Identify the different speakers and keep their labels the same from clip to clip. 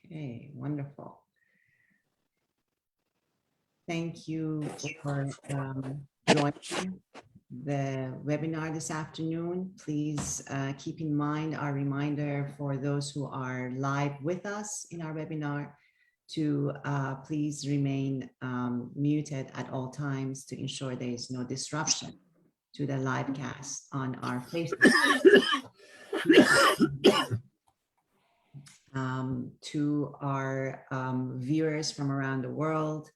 Speaker 1: Okay, wonderful. Thank you for joining the webinar this afternoon. Please keep in mind our reminder for those who are live with us in our webinar to please remain muted at all times to ensure there is no disruption to the live cast on our Facebook. To our viewers from around the world,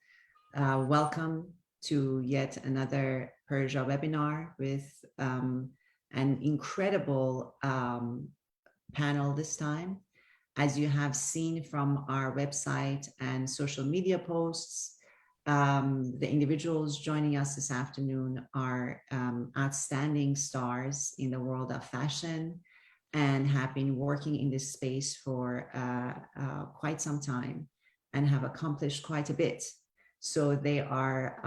Speaker 1: welcome to yet another Persia webinar with an incredible panel this time. As you have seen from our website and social media posts, the individuals joining us this afternoon are outstanding stars in the world of fashion and have been working in this space for quite some time and have accomplished quite a bit. So they are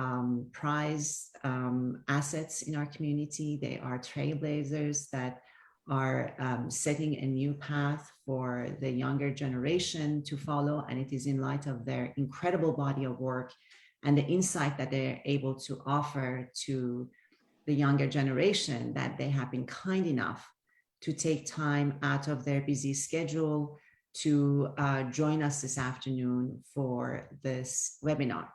Speaker 1: prized assets in our community. They are trailblazers that are setting a new path for the younger generation to follow. And it is in light of their incredible body of work and the insight that they're able to offer to the younger generation that they have been kind enough to take time out of their busy schedule to join us this afternoon for this webinar.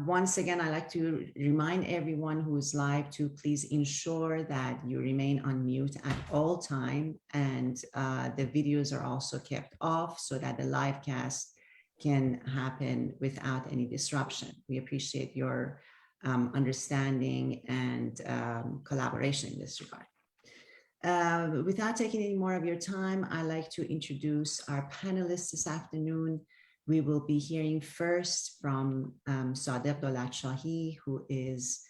Speaker 1: Once again, I'd like to remind everyone who is live to please ensure that you remain on mute at all time, and the videos are also kept off so that the live cast can happen without any disruption. We appreciate your understanding and collaboration in this regard. Without taking any more of your time, I'd like to introduce our panelists this afternoon. We will be hearing first from Sadegh Dolatshahi, who is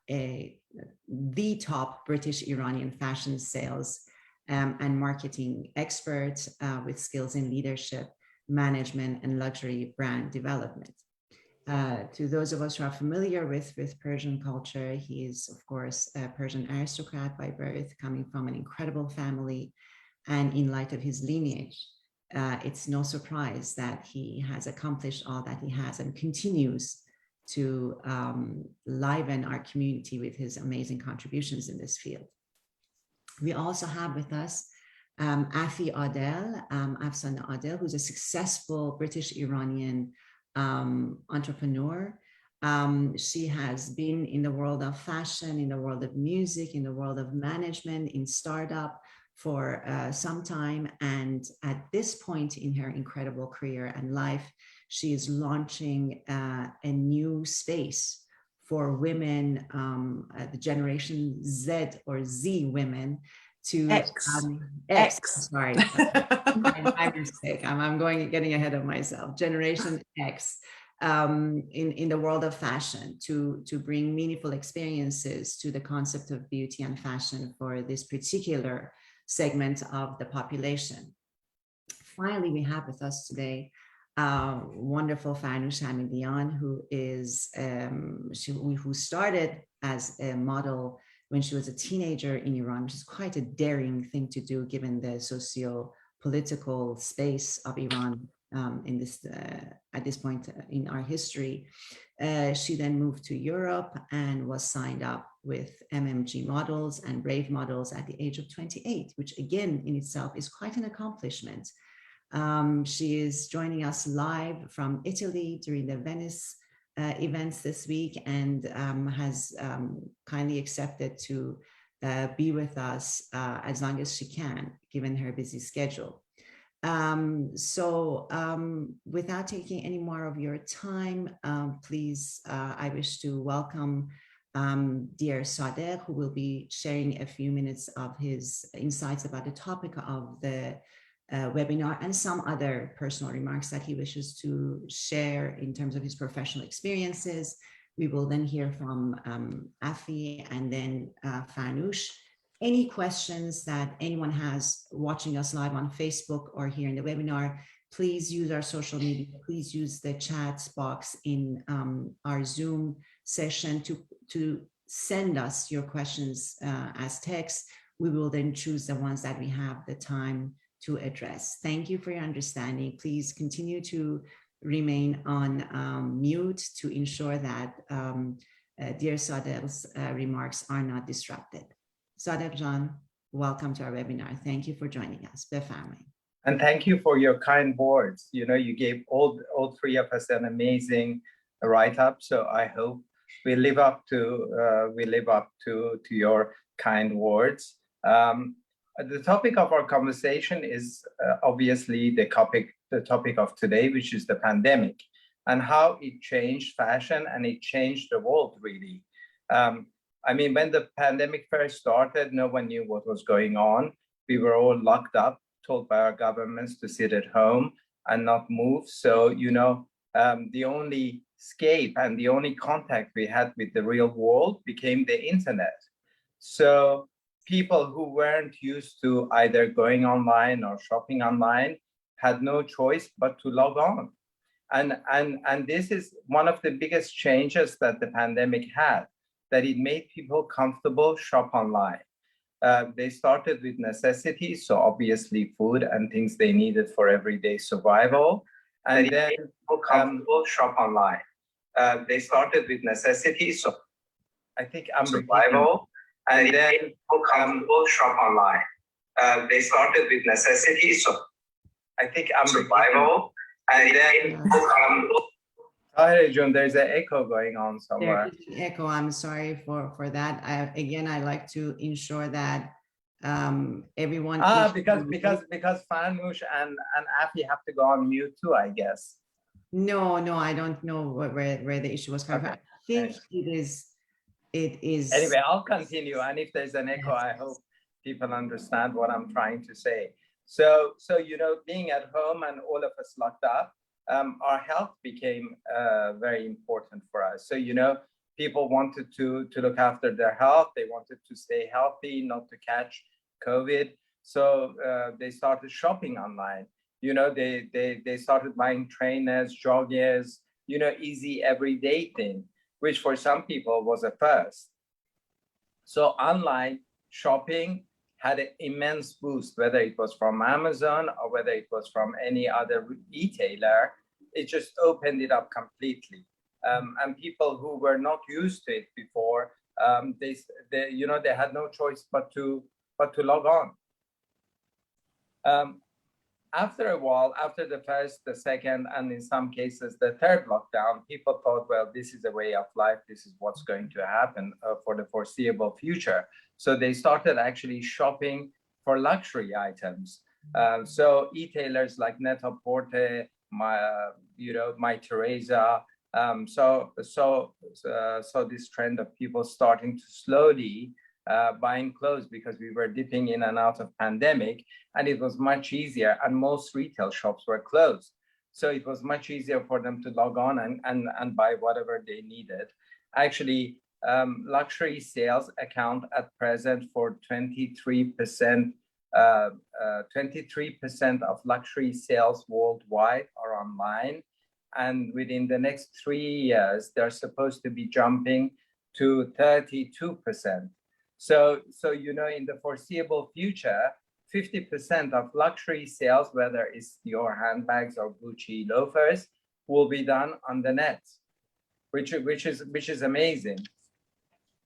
Speaker 1: the top British-Iranian fashion sales and marketing expert with skills in leadership, management, and luxury brand development. To those of us who are familiar with Persian culture, he is, of course, a Persian aristocrat by birth, coming from an incredible family. And in light of his lineage, it's no surprise that he has accomplished all that he has and continues to liven our community with his amazing contributions in this field. We also have with us Affe Adel, Affe Adel, who's a successful British-Iranian entrepreneur. She has been in the world of fashion, in the world of music, in the world of management, in startup for some time. And at this point in her incredible career and life, she is launching a new space for women, the Generation Z or Z women, to X. Sorry, my mistake. I'm getting ahead of myself. Generation X in the world of fashion to bring meaningful experiences to the concept of beauty and fashion for this particular segment of the population. Finally, we have with us today wonderful Farnoosh Hamidian, who is who started as a model when she was a teenager in Iran, which is quite a daring thing to do given the socio-political space of Iran at this point in our history. She then moved to Europe and was signed up with MMG models and Brave models at the age of 28, which again in itself is quite an accomplishment. She is joining us live from Italy during the Venice events this week and has kindly accepted to be with us as long as she can, given her busy schedule. Without taking any more of your time, please, I wish to welcome dear Sadegh, who will be sharing a few minutes of his insights about the topic of the webinar and some other personal remarks that he wishes to share in terms of his professional experiences. We will then hear from Affe and then Farnoosh. Any questions that anyone has watching us live on Facebook or here in the webinar, please use our social media. Please use the chat box in our Zoom session to send us your questions as text. We will then choose the ones that we have the time to address. Thank you for your understanding. Please continue to remain on mute to ensure that dear Sadegh's remarks are not disrupted. Sadegh Jan, welcome to our webinar. Thank you for joining us. Befirmayed.
Speaker 2: And thank you for your kind words. You know, you gave all three of us an amazing write-up. So I hope we live up to your kind words. The topic of our conversation is obviously the topic of today, which is the pandemic and how it changed fashion and it changed the world, really. I mean, when the pandemic first started, no one knew what was going on. We were all locked up, told by our governments to sit at home and not move. So, you know, the only escape and the only contact we had with the real world became the internet. So people who weren't used to either going online or shopping online had no choice but to log on. And this is one of the biggest changes that the pandemic had, that it made people comfortable shop online. They started with necessities, so obviously food and things they needed for everyday survival. And then comfortable shop online. They started with necessities, so I think I'm survival. And then comfortable shop online. They started with necessities, so I think I'm survival. And then Hi, Joan, there's an echo going on somewhere.
Speaker 1: There's an echo. I'm sorry for that. I like to ensure that everyone.
Speaker 2: Because Farnoosh and Aeffe have to go on mute too, I guess.
Speaker 1: No, I don't know where the issue was coming from. I think it is.
Speaker 2: Anyway, I'll continue. And if there's an echo, I hope people understand what I'm trying to say. So you know, being at home and all of us locked up, our health became very important for us. So, you know, people wanted to look after their health. They wanted to stay healthy, not to catch COVID. So they started shopping online. You know, they started buying trainers, joggers, you know, easy everyday thing, which for some people was a first. So online shopping had an immense boost, whether it was from Amazon or whether it was from any other retailer. It just opened it up completely. And people who were not used to it before, they had no choice but to log on. After a while, after the first, the second, and in some cases the third lockdown, people thought, well, this is a way of life. This is what's going to happen for the foreseeable future. So they started actually shopping for luxury items. So e-tailers like Net-a-Porter, My Teresa. So this trend of people starting to slowly buying clothes, because we were dipping in and out of pandemic, and it was much easier, and most retail shops were closed. So it was much easier for them to log on and buy whatever they needed. Actually, luxury sales account at present for 23%. 23% of luxury sales worldwide are online. And within the next 3 years, they're supposed to be jumping to 32%. So you know, in the foreseeable future, 50% of luxury sales, whether it's your handbags or Gucci loafers, will be done on the net, which is amazing.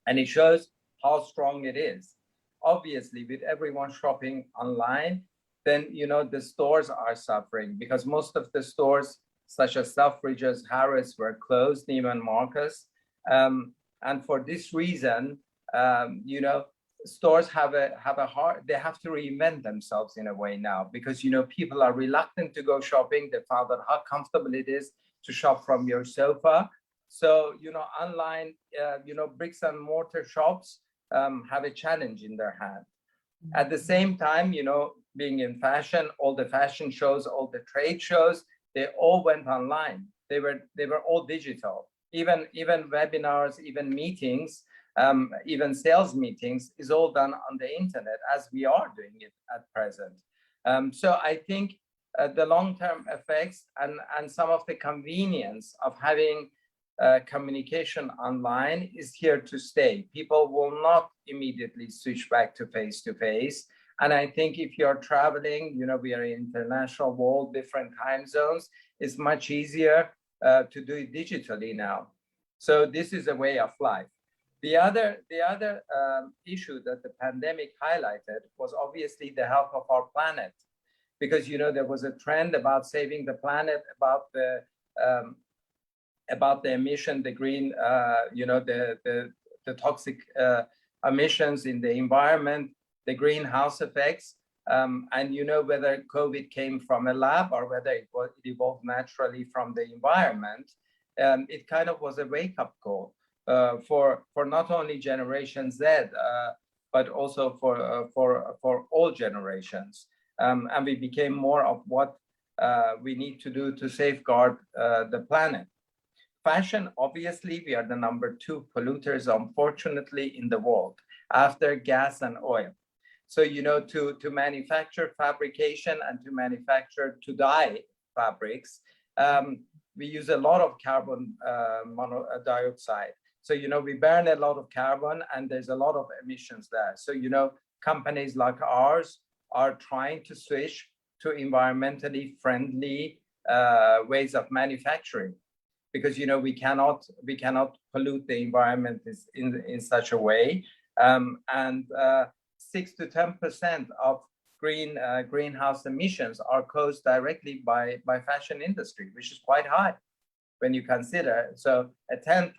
Speaker 2: And it shows how strong it is. Obviously, with everyone shopping online, then, you know, the stores are suffering, because most of the stores, such as Selfridges, Harrods, were closed, Neiman Marcus. And for this reason, you know, stores have a hard, they have to reinvent themselves in a way now, because, you know, people are reluctant to go shopping. They found out how comfortable it is to shop from your sofa. So, you know, online, you know, bricks and mortar shops have a challenge in their hand. At the same time, you know, being in fashion, all the fashion shows, all the trade shows, they all went online. They were all digital. Even webinars, even meetings, even sales meetings is all done on the internet, as we are doing it at present. So I think the long-term effects and some of the convenience of having communication online is here to stay. People will not immediately switch back to face-to-face. And I think if you're traveling, you know, we are in international world, different time zones, it's much easier to do it digitally now. So this is a way of life. The other issue that the pandemic highlighted was obviously the health of our planet, because, you know, there was a trend about saving the planet, about the emission, the green, you know, the toxic emissions in the environment, the greenhouse effects, and, you know, whether COVID came from a lab or whether it evolved naturally from the environment. It kind of was a wake-up call for not only Generation Z, but also for all generations. And we became more of what we need to do to safeguard the planet. Fashion, obviously, we are the #2 polluters, unfortunately, in the world, after gas and oil. So, you know, to manufacture fabrication and to dye fabrics, we use a lot of carbon dioxide. So, you know, we burn a lot of carbon and there's a lot of emissions there. So, you know, companies like ours are trying to switch to environmentally friendly ways of manufacturing, because, you know, we cannot pollute the environment in such a way. 6 to 10% of greenhouse emissions are caused directly by fashion industry, which is quite high when you consider. So 1/10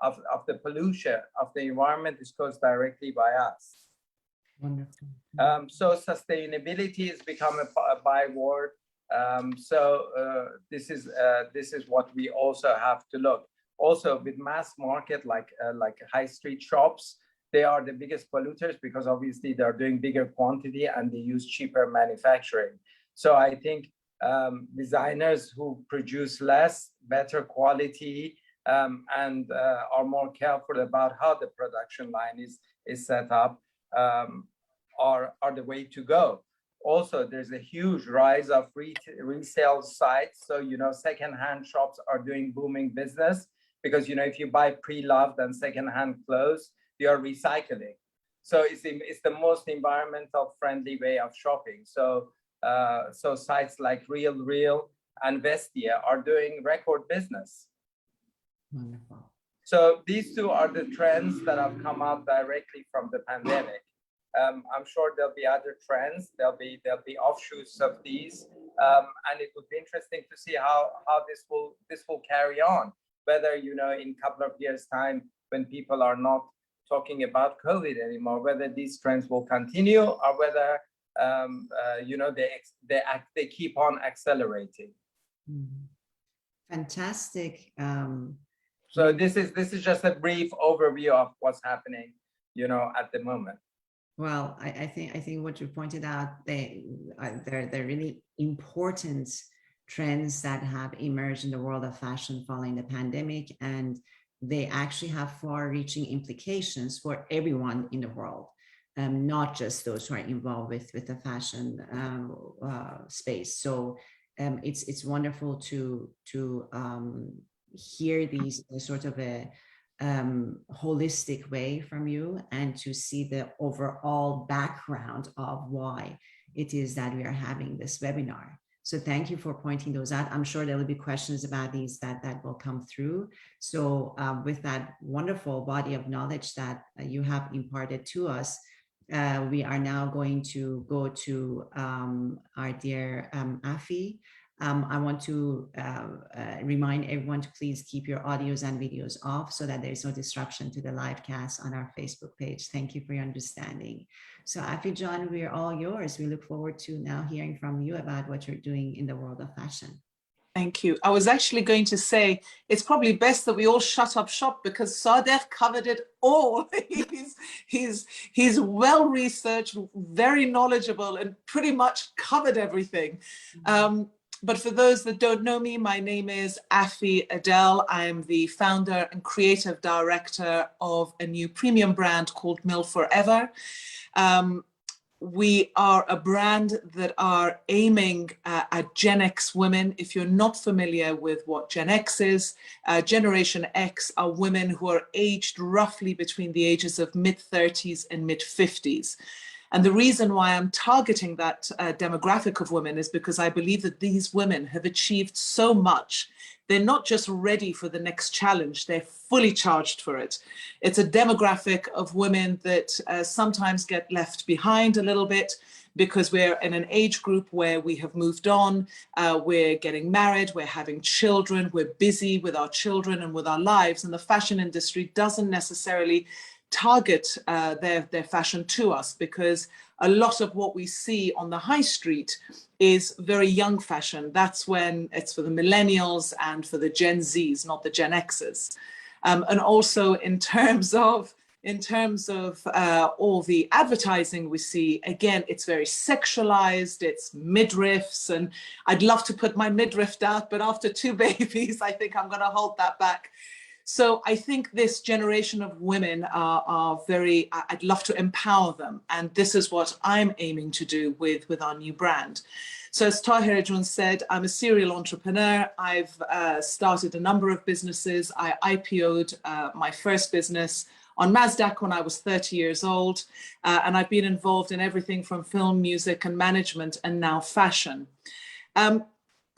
Speaker 2: of the pollution of the environment is caused directly by us.
Speaker 1: Wonderful.
Speaker 2: So sustainability has become a byword. This is what we also have to look. Also, with mass market like high street shops, they are the biggest polluters because obviously they're doing bigger quantity and they use cheaper manufacturing. So I think designers who produce less, better quality, and are more careful about how the production line is set up are the way to go. Also, there's a huge rise of resale sites. So, you know, secondhand shops are doing booming business because, you know, if you buy pre-loved and secondhand clothes, you're recycling. So it's the most environmental friendly way of shopping. So sites like Real and Vestia are doing record business.
Speaker 1: Wonderful.
Speaker 2: So these two are the trends that have come out directly from the pandemic. I'm sure there'll be other trends. There'll be offshoots of these, and it would be interesting to see how this will carry on. Whether, you know, in a couple of years' time, when people are not talking about COVID anymore, whether these trends will continue or whether you know, they keep on accelerating.
Speaker 1: Fantastic.
Speaker 2: So this is just a brief overview of what's happening, you know, at the moment.
Speaker 1: Well, I think what you pointed out, they're really important trends that have emerged in the world of fashion following the pandemic, and they actually have far-reaching implications for everyone in the world, not just those who are involved with the fashion space. So it's wonderful to hear these sort of a holistic way from you, and to see the overall background of why it is that we are having this webinar. So thank you for pointing those out. I'm sure there will be questions about these that will come through. So with that wonderful body of knowledge that you have imparted to us, we are now going to go to our dear Aeffe. I want to remind everyone to please keep your audios and videos off so that there's no disruption to the live cast on our Facebook page. Thank you for your understanding. So Aeffe, John, we're all yours. We look forward to now hearing from you about what you're doing in the world of fashion.
Speaker 3: Thank you. I was actually going to say, it's probably best that we all shut up shop because Sadegh covered it all. He's well-researched, very knowledgeable, and pretty much covered everything. But for those that don't know me, my name is Affe Adel. I'm the founder and creative director of a new premium brand called MILFOREVER. We are a brand that are aiming at Gen X women. If you're not familiar with what Gen X is, Generation X are women who are aged roughly between the ages of mid-30s and mid-50s. And the reason why I'm targeting that demographic of women is because I believe that these women have achieved so much. They're not just ready for the next challenge, they're fully charged for it. It's a demographic of women that sometimes get left behind a little bit because we're in an age group where we have moved on, we're getting married, we're having children, we're busy with our children and with our lives, and the fashion industry doesn't necessarily target their fashion to us, because a lot of what we see on the high street is very young fashion. That's when it's for the millennials and for the Gen Zs, not the Gen Xs. And also in terms of all the advertising we see, again, it's very sexualized, it's midriffs, and I'd love to put my midriff out, but after 2 babies, I think I'm going to hold that back. So I think this generation of women are very, I'd love to empower them. And this is what I'm aiming to do with our new brand. So as Tahir Joan said, I'm a serial entrepreneur. I've started a number of businesses. I IPO'd my first business on MILFOREVER when I was 30 years old. And I've been involved in everything from film, music, and management, and now fashion.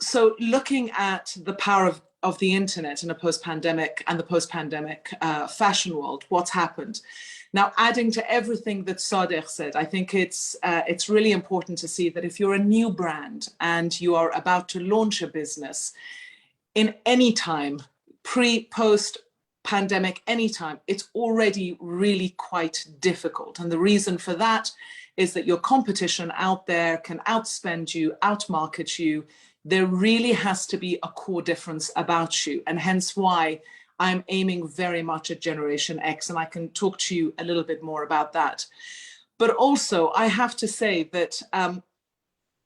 Speaker 3: So looking at the power of the internet in a post-pandemic and the post-pandemic fashion world, what's happened? Now, adding to everything that Sadegh said, I think it's really important to see that if you're a new brand and you are about to launch a business in any time, pre, post, pandemic, anytime, it's already really quite difficult. And the reason for that is that your competition out there can outspend you, outmarket you. There really has to be a core difference about you, and hence why I'm aiming very much at Generation X, and I can talk to you a little bit more about that. But also, I have to say that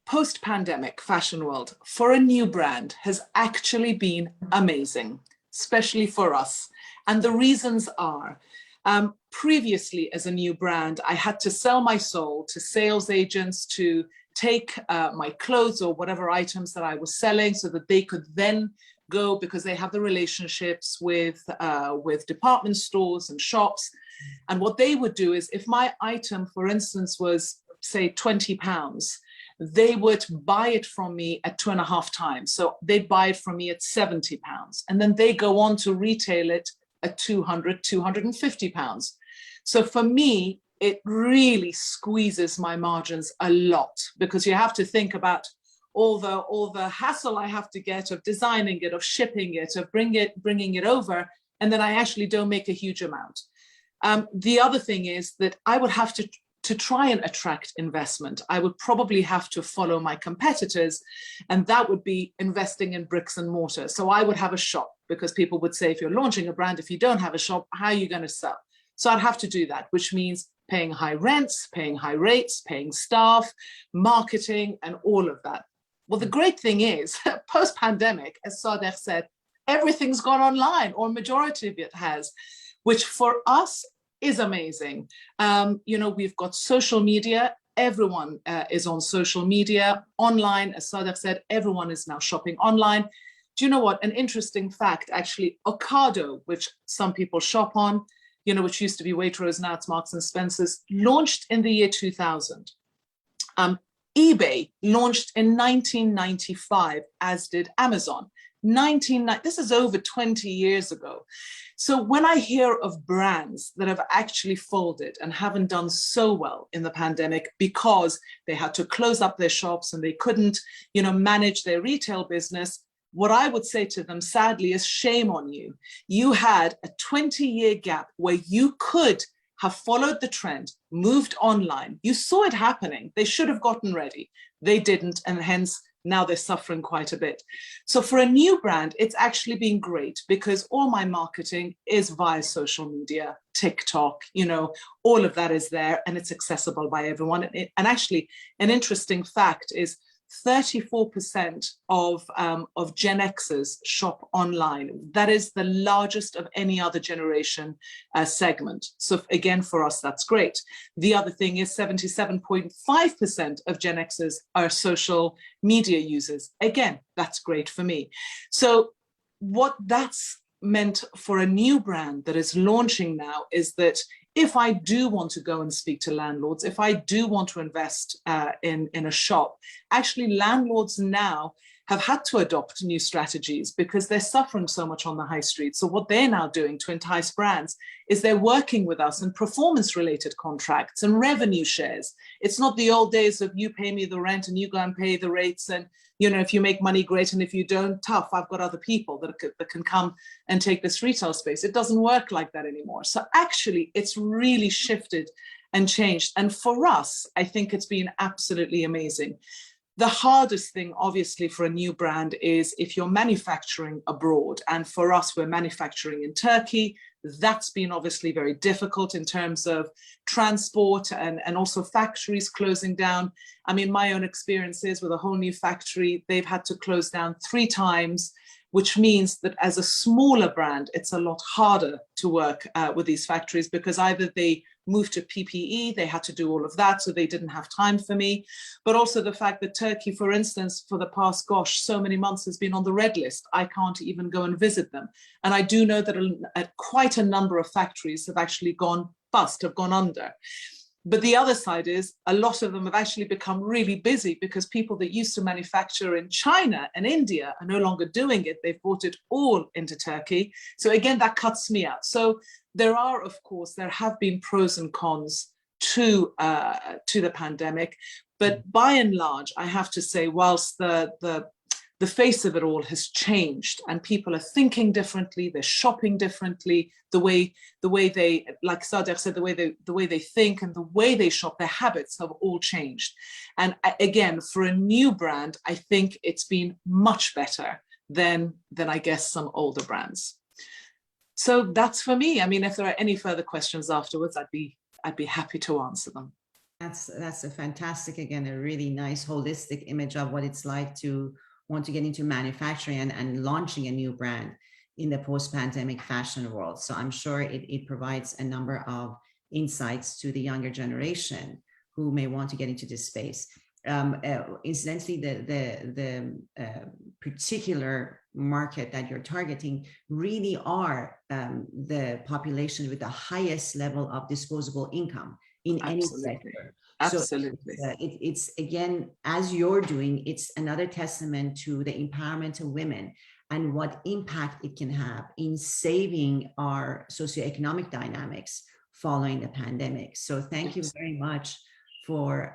Speaker 3: post-pandemic fashion world for a new brand has actually been amazing, especially for us. And the reasons are, previously as a new brand, I had to sell my soul to sales agents to take my clothes or whatever items that I was selling so that they could then go, because they have the relationships with department stores and shops. And what they would do is, if my item, for instance, was say £20, they would buy it from me at 2.5 times. So they'd buy it from me at £70. And then they go on to retail it at £200, £250. So for me, it really squeezes my margins a lot, because you have to think about all the hassle I have to get of designing it, of shipping it, of bringing it over, and then I actually don't make a huge amount. The other thing is that I would have to try and attract investment. I would probably have to follow my competitors, and that would be investing in bricks and mortar. So I would have a shop, because people would say, if you're launching a brand, if you don't have a shop, how are you going to sell? So I'd have to do that, which means paying high rents, paying high rates, paying staff, marketing, and all of that. Well, the great thing is, post-pandemic, as Sadegh said, everything's gone online, or majority of it has, which for us is amazing. You know, we've got social media. Everyone is on social media, online. As Sadegh said, everyone is now shopping online. Do you know what? An interesting fact, actually, Ocado, which some people shop on, you know, which used to be Waitrose, now it's Marks and Spencer's, launched in the year 2000. eBay launched in 1995, as did Amazon. This is over 20 years ago. So when I hear of brands that have actually folded and haven't done so well in the pandemic because they had to close up their shops and they couldn't, you know, manage their retail business, what I would say to them, sadly, is shame on you. You had a 20-year gap where you could have followed the trend, moved online. You saw it happening. They should have gotten ready. They didn't, and hence now they're suffering quite a bit. So for a new brand, it's actually been great, because all my marketing is via social media, TikTok, you know, all of that is there, and it's accessible by everyone. And actually, an interesting fact is 34% of Gen Xers shop online. That is the largest of any other generation segment. So again, for us, that's great. The other thing is 77.5% of Gen Xers are social media users. Again, that's great for me. So what that's meant for a new brand that is launching now is that if I do want to go and speak to landlords, if I do want to invest in a shop, actually landlords now have had to adopt new strategies because they're suffering so much on the high street. So what they're now doing to entice brands is they're working with us in performance-related contracts and revenue shares. It's not the old days of you pay me the rent and you go and pay the rates, and you know, if you make money, great, and if you don't, tough, I've got other people that can come and take this retail space. It doesn't work like that anymore. So actually, it's really shifted and changed. And for us, I think it's been absolutely amazing. The hardest thing, obviously, for a new brand is if you're manufacturing abroad. And for us, we're manufacturing in Turkey. That's been obviously very difficult in terms of transport and also factories closing down. I mean, my own experiences with a whole new factory, they've had to close down 3 times, which means that as a smaller brand, it's a lot harder to work with these factories because either they moved to PPE, they had to do all of that, so they didn't have time for me. But also the fact that Turkey, for instance, for the past, so many months has been on the red list. I can't even go and visit them. And I do know that quite a number of factories have actually gone bust, have gone under. But the other side is a lot of them have actually become really busy because people that used to manufacture in China and India are no longer doing it. They've brought it all into Turkey. So again, that cuts me out. So there have been pros and cons to the pandemic. But by and large, I have to say, whilst the face of it all has changed and people are thinking differently, they're shopping differently, the way they, like Sadegh said, the way they think and the way they shop, their habits have all changed. And again, for a new brand, I think it's been much better than I guess some older brands. So that's for me. I mean, if there are any further questions afterwards, I'd be happy to answer them.
Speaker 1: That's a fantastic, again, a really nice holistic image of what it's like to want to get into manufacturing and launching a new brand in the post-pandemic fashion world. So I'm sure it provides a number of insights to the younger generation who may want to get into this space. Incidentally, the particular market that you're targeting really are the population with the highest level of disposable income in any sector.
Speaker 3: Absolutely.
Speaker 1: So it's again, as you're doing, it's another testament to the empowerment of women and what impact it can have in saving our socioeconomic dynamics following the pandemic. So thank you very much for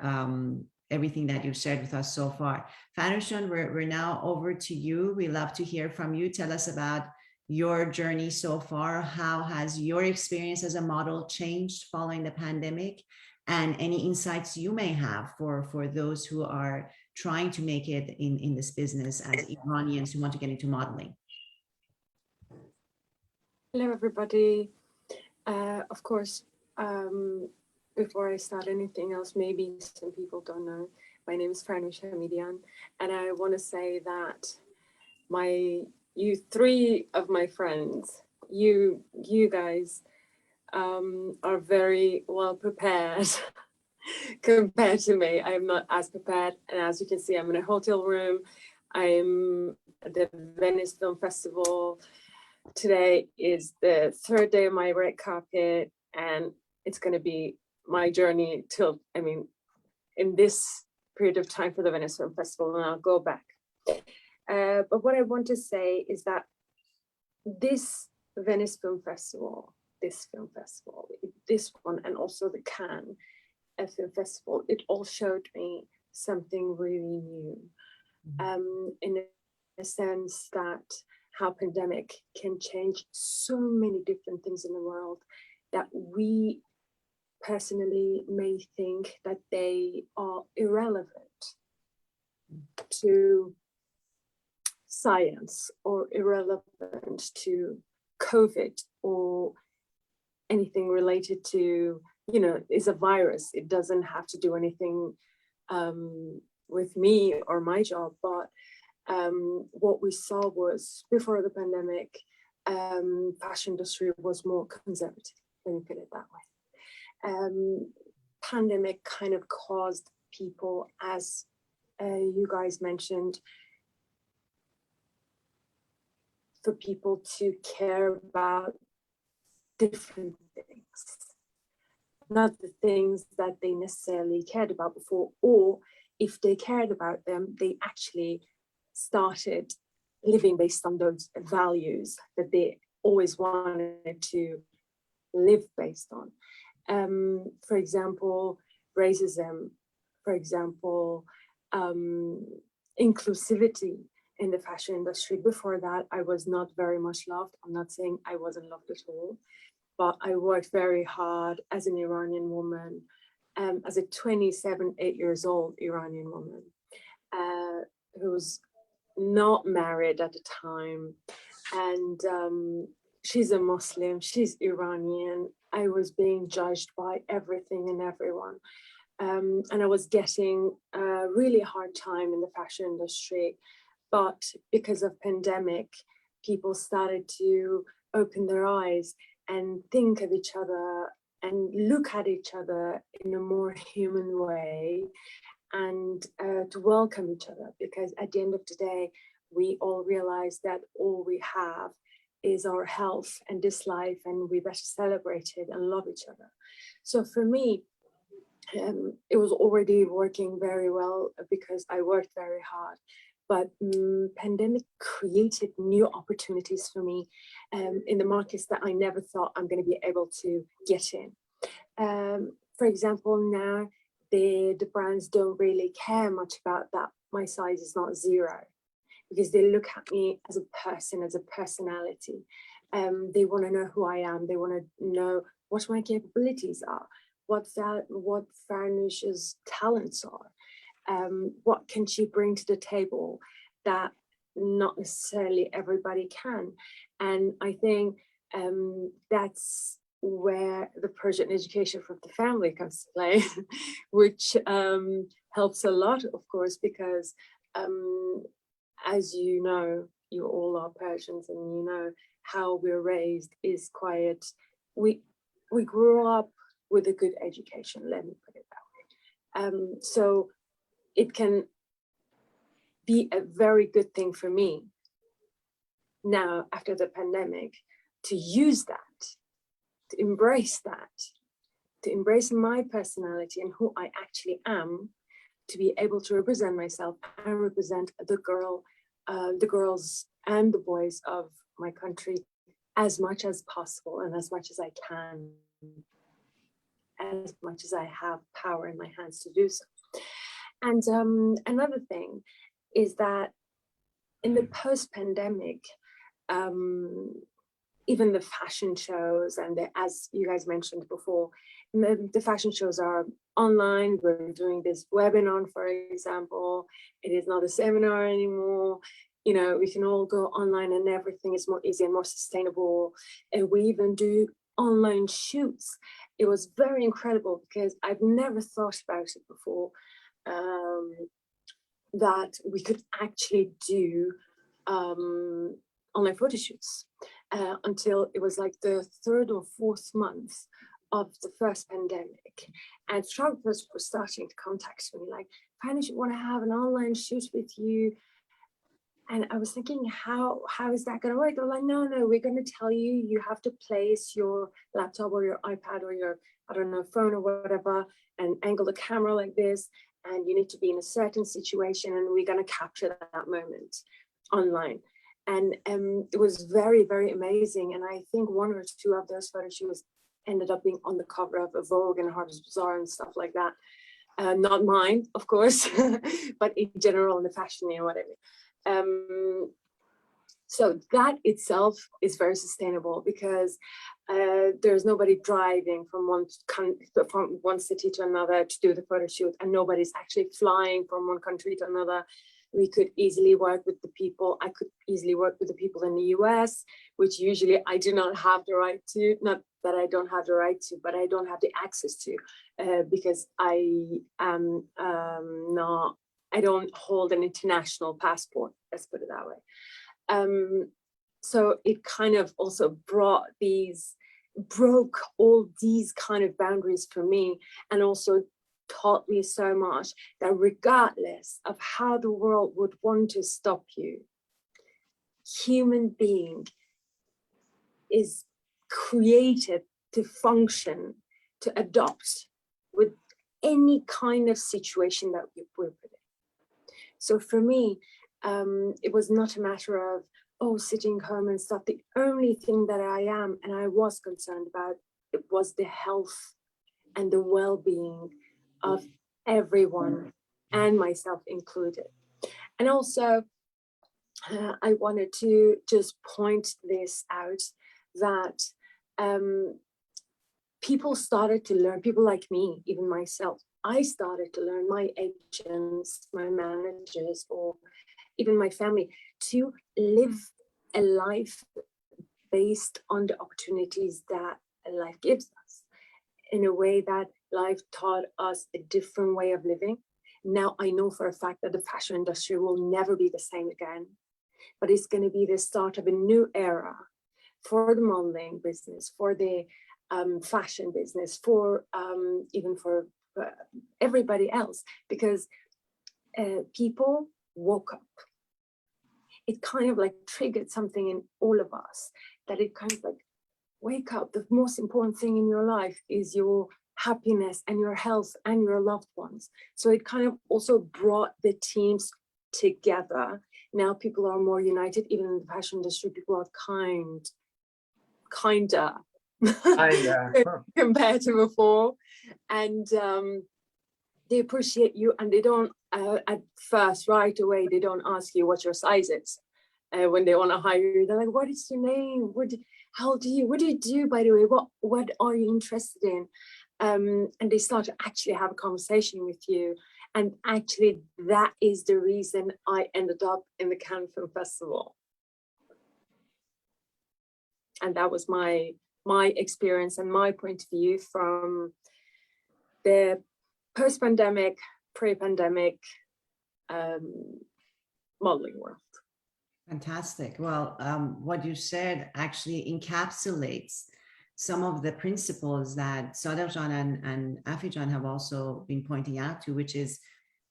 Speaker 1: everything that you've shared with us so far. Farushan, we're now over to you. We love to hear from you. Tell us about your journey so far. How has your experience as a model changed following the pandemic? And any insights you may have for those who are trying to make it in this business as Iranians who want to get into modeling.
Speaker 4: Hello, everybody. Of course, before I start anything else, maybe some people don't know, my name is Farushan Hamidian, and I want to say that three of my friends, you guys, are very well prepared compared to me. I'm not as prepared, and as you can see, I'm in a hotel room. I'm at the Venice Film Festival. Today is the 3rd day of my red carpet, and it's going to be my journey till, in this period of time for the Venice Film Festival, and I'll go back. But what I want to say is that this Venice Film Festival, this one, and also the Cannes Film Festival, it all showed me something really new, in a sense that how pandemic can change so many different things in the world that we personally may think that they are irrelevant to science or irrelevant to COVID or anything related to, is a virus. It doesn't have to do anything with me or my job, but what we saw was before the pandemic, fashion industry was more conservative, let me put it that way. Pandemic kind of caused people, as you guys mentioned, for people to care about different things. not the things that they necessarily cared about before, or if they cared about them, they actually started living based on those values that they always wanted to live based on. For example, racism, for example, inclusivity in the fashion industry. Before that, I was not very much loved. I'm not saying I wasn't loved at all, but I worked very hard as an Iranian woman, as a 8 years old Iranian woman, who was not married at the time. And she's a Muslim, she's Iranian. I was being judged by everything and everyone. And I was getting a really hard time in the fashion industry. But because of pandemic, people started to open their eyes and think of each other and look at each other in a more human way, and to welcome each other, because at the end of the day, we all realize that all we have is our health and this life, and we better celebrate it and love each other. So for me, it was already working very well because I worked very hard. But pandemic created new opportunities for me in the markets that I never thought I'm going to be able to get in. For example, now the brands don't really care much about that my size is not 0, because they look at me as a person, as a personality. They want to know who I am. They want to know what my capabilities are, what Farnish's talents are, what can she bring to the table that not necessarily everybody can. And I think that's where the Persian education from the family comes to play, which helps a lot, of course, because as you know, you all are Persians, and you know how we're raised is quite, we grew up with a good education, let me put it that way. So it can be a very good thing for me now after the pandemic to use that, to embrace my personality and who I actually am, to be able to represent myself and represent the girls and the boys of my country as much as possible and as much as I can, as much as I have power in my hands to do so. And another thing is that in the post-pandemic, even the fashion shows and as you guys mentioned before, the fashion shows are online. We're doing this webinar, for example. It is not a seminar anymore. You know, we can all go online and everything is more easy and more sustainable. And we even do online shoots. It was very incredible because I've never thought about it before, that we could actually do online photo shoots until it was like the 3rd or 4th month of the first pandemic. And photographers were starting to contact me like, Panish, you want to have an online shoot with you? And I was thinking, how is that going to work? They're like, no, we're going to tell you, you have to place your laptop or your iPad or your, I don't know, phone or whatever, and angle the camera like this. And you need to be in a certain situation, and we're going to capture that moment online. And it was very, very amazing. And I think 1 or 2 of those photo shoots ended up being on the cover of a Vogue and Harper's Bazaar and stuff like that. Not mine, of course, but in general in the fashion and whatever. So that itself is very sustainable because there's nobody driving from one city to another to do the photo shoot, and nobody's actually flying from one country to another. We could easily work with the people. I could easily work with the people in the US, which usually I do not have the right to, not that I don't have the right to, but I don't have the access to because I am I don't hold an international passport, let's put it that way. So it kind of also broke all these kind of boundaries for me, and also taught me so much that regardless of how the world would want to stop you, human being is created to function to adopt with any kind of situation that we put in. So for me, it was not a matter of, oh, sitting home and stuff. The only thing that I am and I was concerned about, it was the health and the well-being of everyone and myself included. And also, I wanted to just point this out that people started to learn, people like me, even myself, I started to learn, my agents, my managers, or even my family, to live a life based on the opportunities that life gives us, in a way that life taught us a different way of living. Now I know for a fact that the fashion industry will never be the same again, but it's going to be the start of a new era for the modeling business, for the fashion business, for even for everybody else, because people woke up. It kind of like triggered something in all of us, that it kind of like, wake up, the most important thing in your life is your happiness and your health and your loved ones. So it kind of also brought the teams together. Now people are more united, even in the fashion industry, people are kinder compared to before. And they appreciate you, and they don't, at first, right away, they don't ask you what your size is. When they want to hire you, they're like, what is your name? What do you do, by the way? What are you interested in? And they start to actually have a conversation with you. And actually, that is the reason I ended up in the Cannes Film Festival. And that was my experience and my point of view from the post-pandemic, pre-pandemic modeling world.
Speaker 1: Fantastic. Well, what you said actually encapsulates some of the principles that Sadegh and Affe have also been pointing out to, which is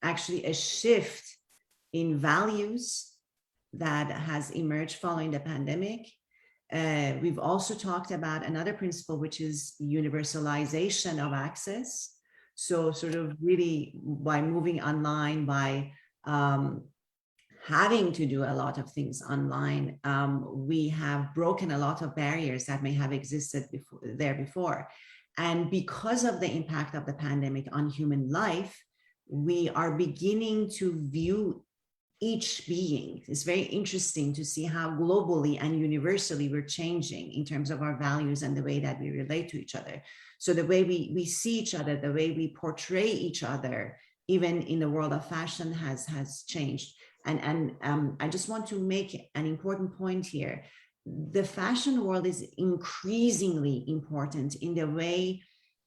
Speaker 1: actually a shift in values that has emerged following the pandemic. We've also talked about another principle, which is universalization of access. So sort of really by moving online, by having to do a lot of things online, we have broken a lot of barriers that may have existed before. And because of the impact of the pandemic on human life, we are beginning to view each being. It's very interesting to see how globally and universally we're changing in terms of our values and the way that we relate to each other. So the way we see each other, the way we portray each other, even in the world of fashion has changed. And I just want to make an important point here. The fashion world is increasingly important in the way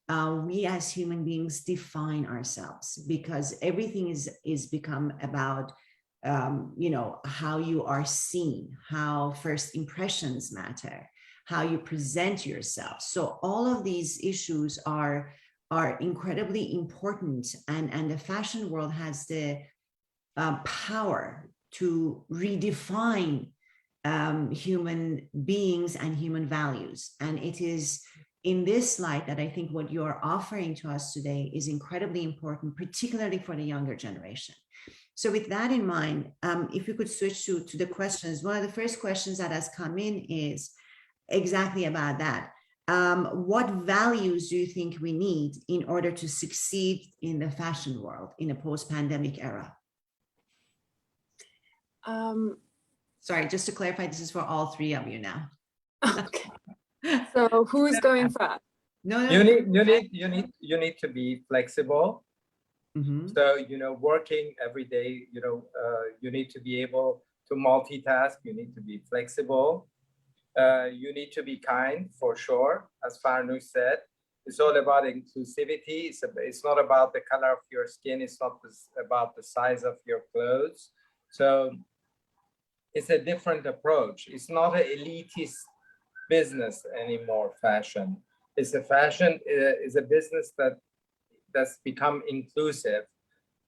Speaker 1: we as human beings define ourselves, because everything is become about how you are seen, how first impressions matter, how you present yourself. So all of these issues are incredibly important, and the fashion world has the power to redefine human beings and human values. And it is in this light that I think what you're offering to us today is incredibly important, particularly for the younger generation. So with that in mind, if you could switch to the questions, one of the first questions that has come in is exactly about that. What values do you think we need in order to succeed in the fashion world in a post-pandemic era? Sorry, just to clarify, this is for all three of you now.
Speaker 4: Okay. So who is going first?
Speaker 2: No. You need to be flexible.
Speaker 1: Mm-hmm.
Speaker 2: So, working every day, you need to be able to multitask. You need to be flexible. You need to be kind, for sure. As Farnoosh said, it's all about inclusivity. It's not about the color of your skin. It's not about the size of your clothes. So it's a different approach. It's not an elitist business anymore, fashion. It's a business that's become inclusive.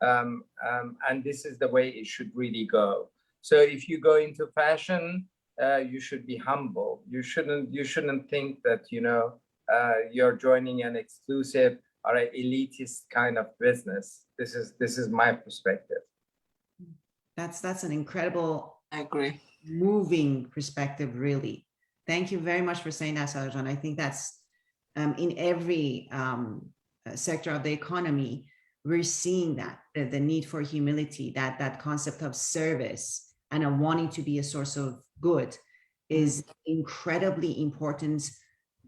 Speaker 2: And this is the way it should really go. So if you go into fashion, you should be humble. You shouldn't think that, you're joining an exclusive or an elitist kind of business. This is my perspective.
Speaker 1: That's an incredible,
Speaker 3: I agree,
Speaker 1: moving perspective, really. Thank you very much for saying that, Sadegh. I think that's in every sector of the economy, we're seeing that the need for humility, that concept of service and a wanting to be a source of good is incredibly important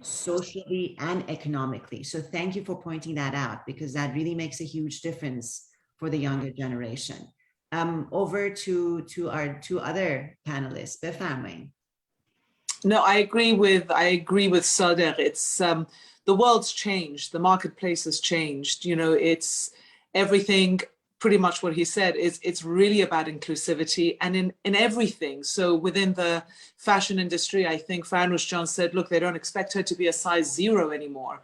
Speaker 1: socially and economically. So thank you for pointing that out, because that really makes a huge difference for the younger generation. Over to our two other panelists, Befaming.
Speaker 3: No, I agree with Sadegh. It's the world's changed, the marketplace has changed. You know, it's everything. Pretty much what he said is it's really about inclusivity and in everything. So within the fashion industry, I think Farnoosh John said, look, they don't expect her to be a size 0 anymore.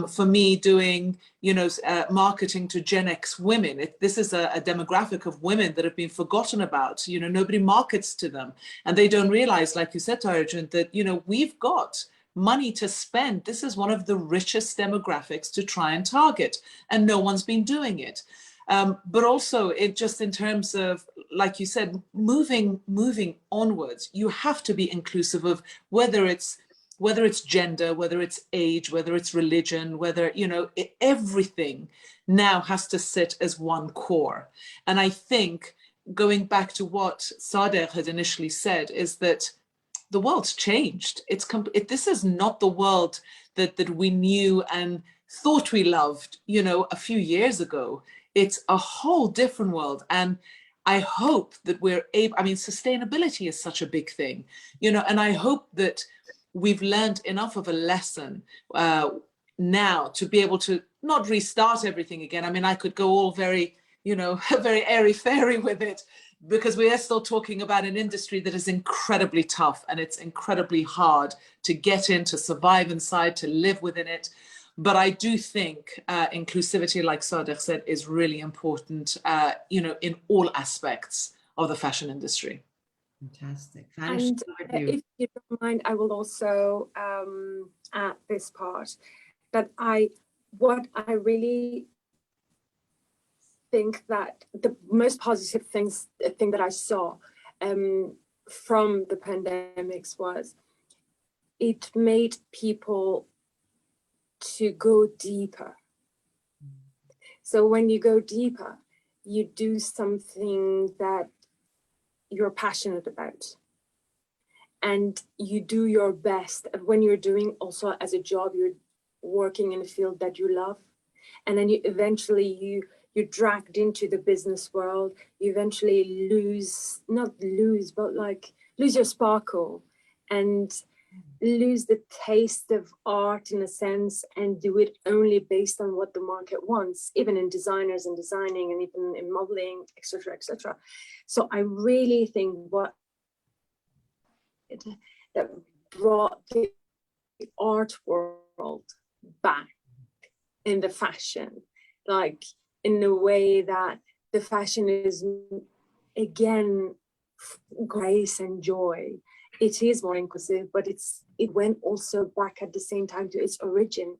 Speaker 3: For me, doing, you know, marketing to Gen X women, this is a demographic of women that have been forgotten about. You know, nobody markets to them, and they don't realize, like you said, Tarjun, that, you know, we've got money to spend. This is one of the richest demographics to try and target, and no one's been doing it. But also just in terms of, like you said, moving onwards, you have to be inclusive of whether it's gender, whether it's age, whether it's religion, whether, you know, everything now has to sit as one core. And I think going back to what Sadegh had initially said is that the world's changed. This is not the world that we knew and thought we loved, you know, a few years ago. It's a whole different world. And I hope that we're able, I mean, sustainability is such a big thing, you know, and I hope that we've learned enough of a lesson now to be able to not restart everything again. I mean, I could go all very, you know, very airy-fairy with it, because we are still talking about an industry that is incredibly tough, and it's incredibly hard to get in, to survive inside, to live within it. But I do think inclusivity, like Sadegh said, is really important, you know, in all aspects of the fashion industry.
Speaker 1: Fantastic.
Speaker 4: And if you don't mind, I will also add this part, that what I really think that the most positive thing that I saw from the pandemics was it made people to go deeper. So when you go deeper, you do something that you're passionate about, and you do your best. When you're doing also as a job, you're working in a field that you love, and then you're dragged into the business world. You eventually lose your sparkle and lose the taste of art in a sense, and do it only based on what the market wants, even in designers and designing, and even in modeling, etc., etc. So I really think that brought the art world back in the fashion, like in a way that the fashion is again grace and joy. It is more inclusive, but it went also back at the same time to its origin,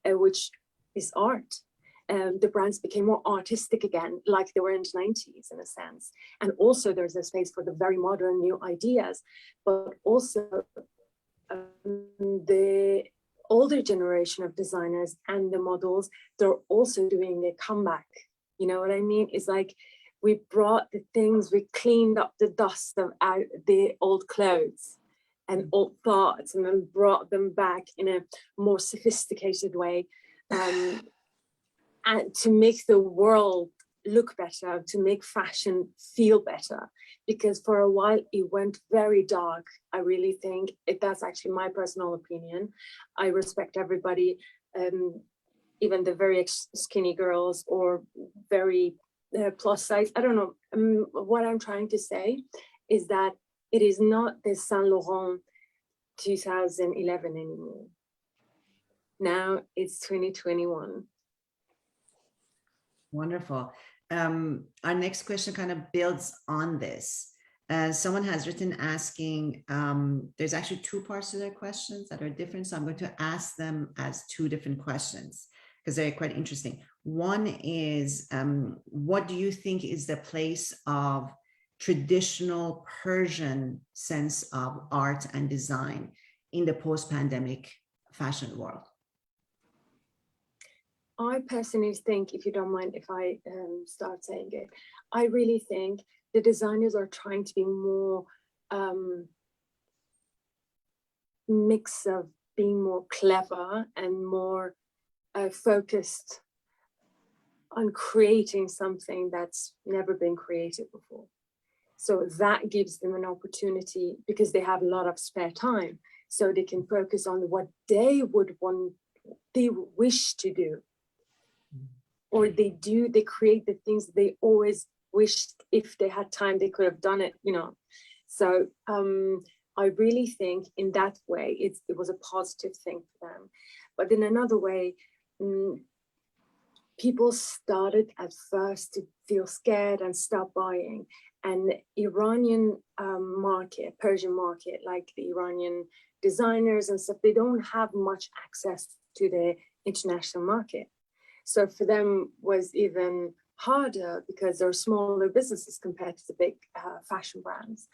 Speaker 4: which is art. The brands became more artistic again, like they were in the 90s in a sense. And also there's a space for the very modern new ideas, but also the older generation of designers and the models, they're also doing a comeback. You know what I mean? It's like we brought the things, we cleaned up the dust of the old clothes and old thoughts, and then brought them back in a more sophisticated way, and to make the world look better, to make fashion feel better. Because for a while it went very dark. I really think that's actually my personal opinion. I respect everybody, even the very skinny girls or very plus size. I don't know. What I'm trying to say is that it is not the Saint Laurent 2011 anymore. Now it's 2021.
Speaker 1: Wonderful. Our next question kind of builds on this. Someone has written asking, there's actually two parts to their questions that are different. So I'm going to ask them as two different questions because they're quite interesting. One is, what do you think is the place of traditional Persian sense of art and design in the post-pandemic fashion world?
Speaker 4: I personally think, if you don't mind if I start saying it, I really think the designers are trying to be more mix of being more clever and more focused on creating something that's never been created before. So that gives them an opportunity because they have a lot of spare time. So they can focus on what they would want, they wish to do. Or they create the things they always wished if they had time, they could have done it, you know. So I really think in that way, it was a positive thing for them. But in another way, people started at first to feel scared and stop buying. And Iranian market, Persian market, like the Iranian designers and stuff, they don't have much access to the international market. So for them was even harder because they're smaller businesses compared to the big fashion brands.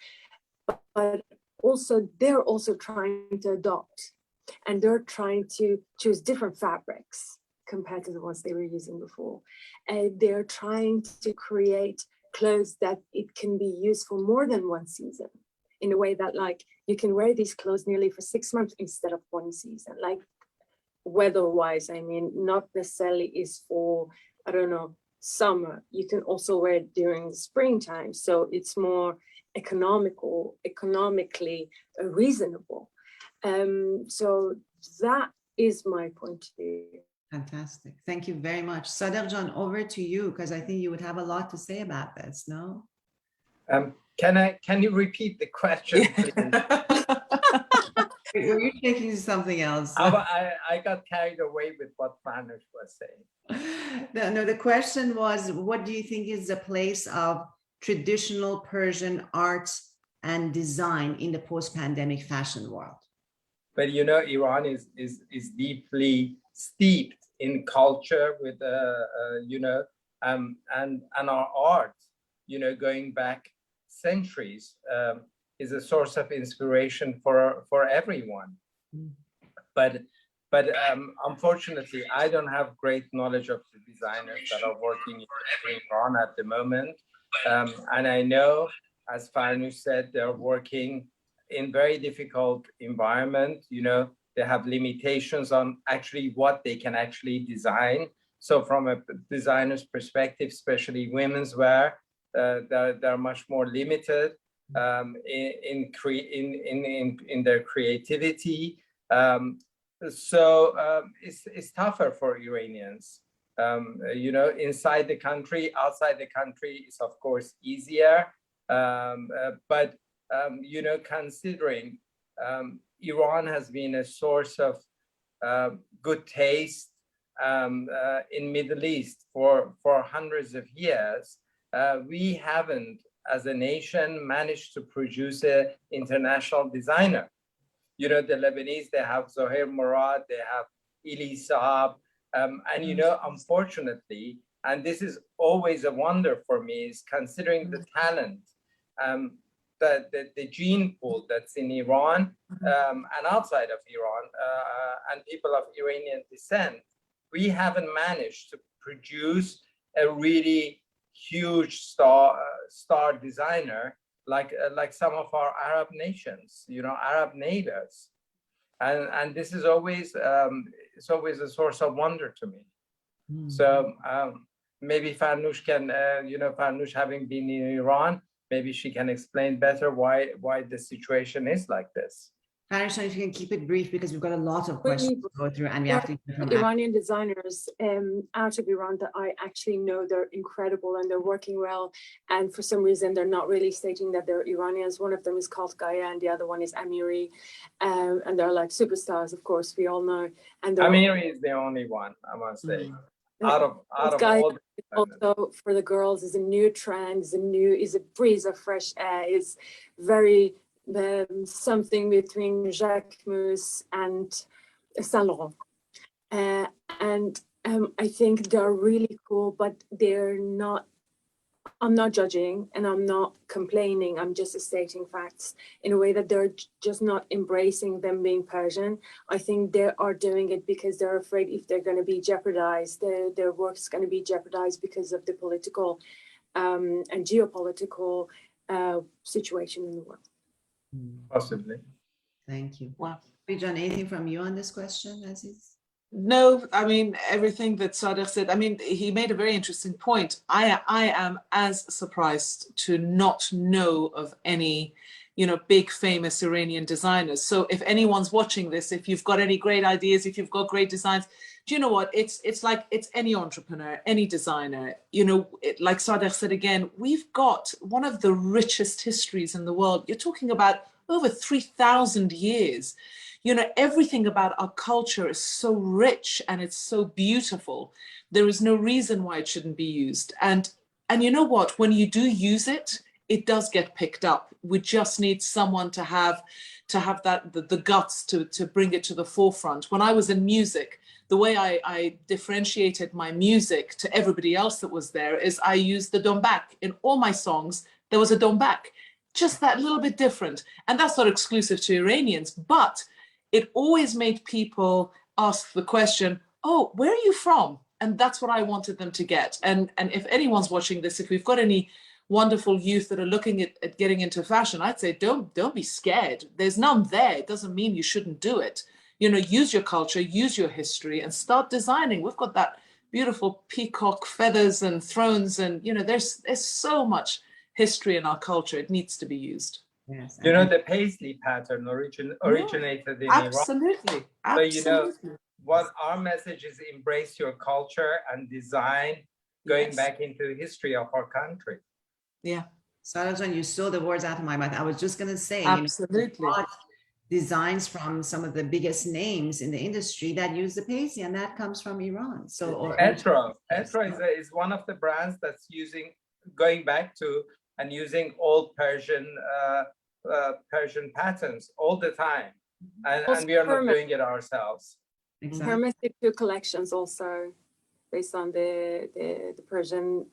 Speaker 4: But also, they're also trying to adopt, and they're trying to choose different fabrics compared to the ones they were using before. And they're trying to create clothes that it can be used for more than one season, in a way that, like, you can wear these clothes nearly for 6 months instead of one season. Like, weather-wise, I mean, not necessarily is for, I don't know, summer. You can also wear it during the springtime. So it's more economically reasonable. So that is my point of view.
Speaker 1: Fantastic. Thank you very much. Sadegh John, over to you, because I think you would have a lot to say about this, no?
Speaker 2: Can you repeat the question, please?
Speaker 1: Were you thinking something else?
Speaker 2: I got carried away with what Farnoosh was saying.
Speaker 1: No, the question was, what do you think is the place of traditional Persian art and design in the post-pandemic fashion world?
Speaker 2: But you know, Iran is deeply steeped in culture with you know, and our art, you know, going back centuries, is a source of inspiration for everyone. But unfortunately, I don't have great knowledge of the designers that are working in Iran at the moment. And I know, as Farnoosh said, they're working in very difficult environment. You know, they have limitations on actually what they can actually design. So from a designer's perspective, especially women's wear, they're much more limited in their creativity. So it's tougher for Iranians. You know, inside the country, outside the country is of course easier. But you know, considering Iran has been a source of good taste in Middle East for hundreds of years, we haven't, as a nation, managed to produce an international designer. You know, the Lebanese, they have Zohair Murad, they have Ili Saab, and you know, unfortunately, and this is always a wonder for me, is considering the talent, the gene pool that's in Iran and outside of Iran, and people of Iranian descent, we haven't managed to produce a really huge star designer like some of our Arab nations, you know, Arab neighbors, and this is always it's always a source of wonder to me. So maybe Farnoosh can, you know, Farnoosh having been in Iran, maybe she can explain better why the situation is like this.
Speaker 1: Farnoosh, if you can keep it brief, because we've got a lot of questions to go through, and we have to hear from
Speaker 4: Iranian designers out of Iran that I actually know they're incredible and they're working well. And for some reason, they're not really stating that they're Iranians. One of them is called Gaia, and the other one is Amiri, and they're like superstars, of course, we all know. And
Speaker 2: Amiri is the only one, I must say. out of
Speaker 4: guys,
Speaker 2: all
Speaker 4: also for the girls is a new trend, is a breeze of fresh air, is very something between Jacquemus and Saint Laurent. And I think they're really cool, but they're not, I'm not judging and I'm not complaining. I'm just stating facts in a way that they're just not embracing them being Persian. I think they are doing it because they're afraid if they're going to be jeopardized, their work is going to be jeopardized because of the political and geopolitical situation in the world.
Speaker 2: possibly.
Speaker 1: Thank you.
Speaker 3: Wow.
Speaker 1: John, anything from you on this question, Aziz?
Speaker 3: No, I mean, everything that Sadegh said, I mean, he made a very interesting point. I am as surprised to not know of any, you know, big famous Iranian designers. So if anyone's watching this, if you've got any great ideas, if you've got great designs, do you know what? It's like, it's any entrepreneur, any designer, you know, like Sadegh said again, we've got one of the richest histories in the world. You're talking about over 3,000 years. You know, everything about our culture is so rich and it's so beautiful. There is no reason why it shouldn't be used. And you know what, when you do use it, it does get picked up. We just need someone to have that the guts to bring it to the forefront. When I was in music, the way I differentiated my music to everybody else that was there is I used the dombak. In all my songs, there was a dombak, just that little bit different. And that's not exclusive to Iranians, but it always made people ask the question, oh, where are you from? And that's what I wanted them to get. And if anyone's watching this, if we've got any wonderful youth that are looking at getting into fashion, I'd say, don't be scared. There's none there. It doesn't mean you shouldn't do it. You know, use your culture, use your history and start designing. We've got that beautiful peacock feathers and thrones. And, you know, there's so much history in our culture. It needs to be used.
Speaker 1: Yes.
Speaker 2: You know, the paisley pattern originated in Iran.
Speaker 3: Absolutely.
Speaker 2: So, you know, what our message is, embrace your culture and design going back into the history of our country.
Speaker 3: Yeah.
Speaker 1: Sadegh, you stole the words out of my mouth. I was just going to say,
Speaker 3: absolutely.
Speaker 1: You know, designs from some of the biggest names in the industry that use the paisley, and that comes from Iran. So,
Speaker 2: Etra is one of the brands that's going back to and using old Persian patterns all the time, and we are not doing it ourselves.
Speaker 1: Exactly.
Speaker 4: Hermes did 2 collections also based on the Persian